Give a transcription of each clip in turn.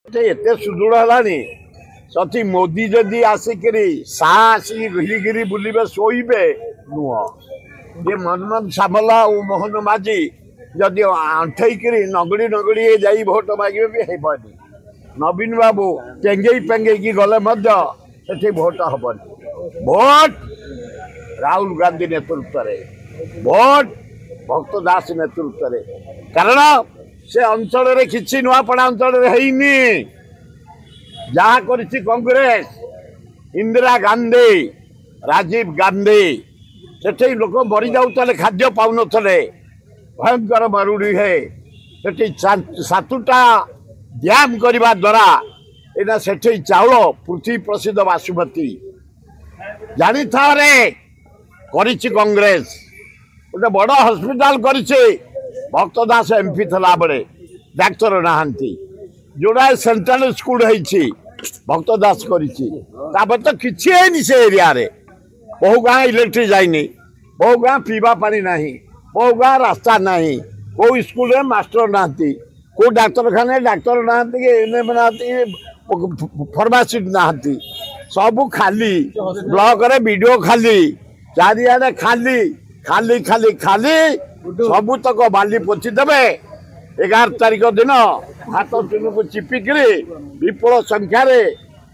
एते सुदृढ़ है सती मोदी जदि आसिकी सा आसिक घिरिगिरी बुलबे शोबे नुह ये मनमोहन सामला और मोहन माझी जदि अंठईक नगड़ी नगड़ी जा भोट मागे भी हेबनी नवीन बाबू पेंगे पेंगे गले से भोट हेबनी भोट राहुल गांधी नेतृत्व में भोट भक्त दास नेतृत्व में कारण से अंचल किसी नुआपड़ा अंचल जहाँ करिछि कांग्रेस इंदिरा गांधी राजीव गांधी से लोक मरी जाते खाद्य पाऊन भयंकर मरुड़ी है से 7टा डैम करने द्वारा एना से चाउल पृथ्वी प्रसिद्ध बासुमती जानी था करिछि कांग्रेस गोटे बड़ हस्पिटाल करिछि भक्त दास एमपी थला बेले डाक्तर नहांती जोड़ा सेंट्रल स्कूल है भक्त दास करिछि तो किसी है से एरिया रे बहु गाँ इलेक्ट्रिक जाइनी बहु गाँ पीवा पानी नहीं बहु गाँ रास्ता नहीं को स्कूल मास्टर नहांती को डाक्तरखाना डाक्तर नहांती एनएम नहांती फार्मासी नहांती सब खाली ब्लॉक रे वीडियो खाली चारिआडे खाली खाली खाली खाली सबू तक बाली पोछि देवे 11 तारिख दिन हाथ चुन को चिपिक विपुल संख्यार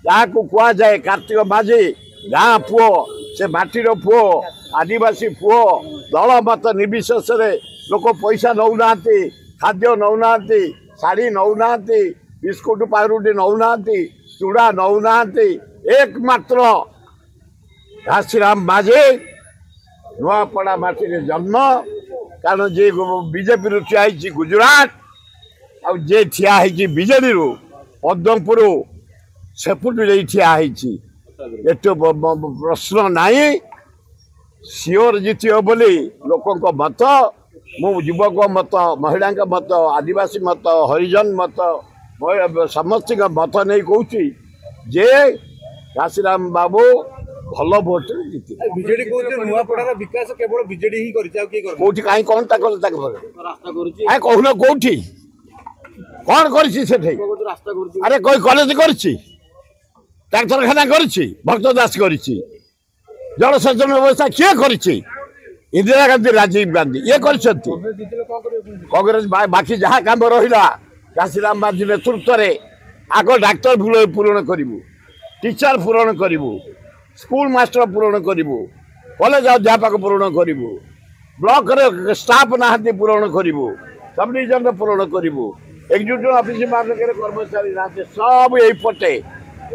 जहाँ कह जाए कार्तिक माझी गाँ पुओ से माटीर पुओ आदिवासी पुओ दल मत निर्विशेष लोक पैसा नौना खाद्य नौना शाढ़ी नौना बिस्कुट पाउरुटी नौना चूड़ा नौना एकमात्र घासीराम माझी नुआपड़ा माटी जन्म कारण जे बीजेपी रु ठिया गुजरात आ जे ठिया बीजेडी रु पद्मपुर सेपुट ठिया प्रश्न नहीं सियोर जीतियो बोली लोकों मत मु युवक मत महिला मत आदिवासी मत हरिजन मत समस्त मत नहीं कहूँ जे घासीराम बाबू भल भोट जीति बीजेडी नुआपड़ार विकास केवल बीजेडी ही कौटी कहीं कौन कहून कौटी कौन कर अरे कोई कॉलेज करखाना कर भक्त दास कर जलसेचन व्यवस्था किए कर इंदिरा गांधी राजीव गांधी ये कर कांग्रेस बाकी जहाँ कम रहा घासीराम माझी नेतृत्व में आग डाक्तर पूरण करूँ टीचर पूरण करूँ स्कूल मास्टर पूरण करूँ कॉलेज अध्यापक पूरण करूँ ब्लॉक रे स्टाफ नहांती पूरण करूँ सब डिविजन पूरण करूँ एग्जीक्यूटिव ऑफिस मानक कर्मचारी ना सब यही पटे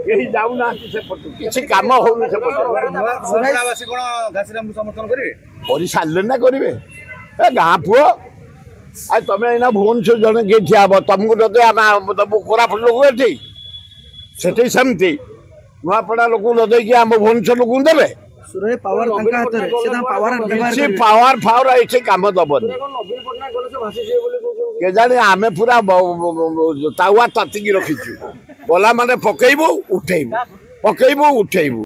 यही जाऊना से पटे किसी काम होनी से पटे सारे ना करेंगे गाँ पुओ आ तुम एना भुवनेश्वर जन किए ठिया हे तुमको दबू कोरापुट लोक ये से सेमती नुआपड़ा लोक लदेकी आम भुवनेश्वर लोक देवे पावर फावर ये कम दबन के जाने आमे पूरा तावा तातिकी रखीचु बोला माने पकेबू उठेबू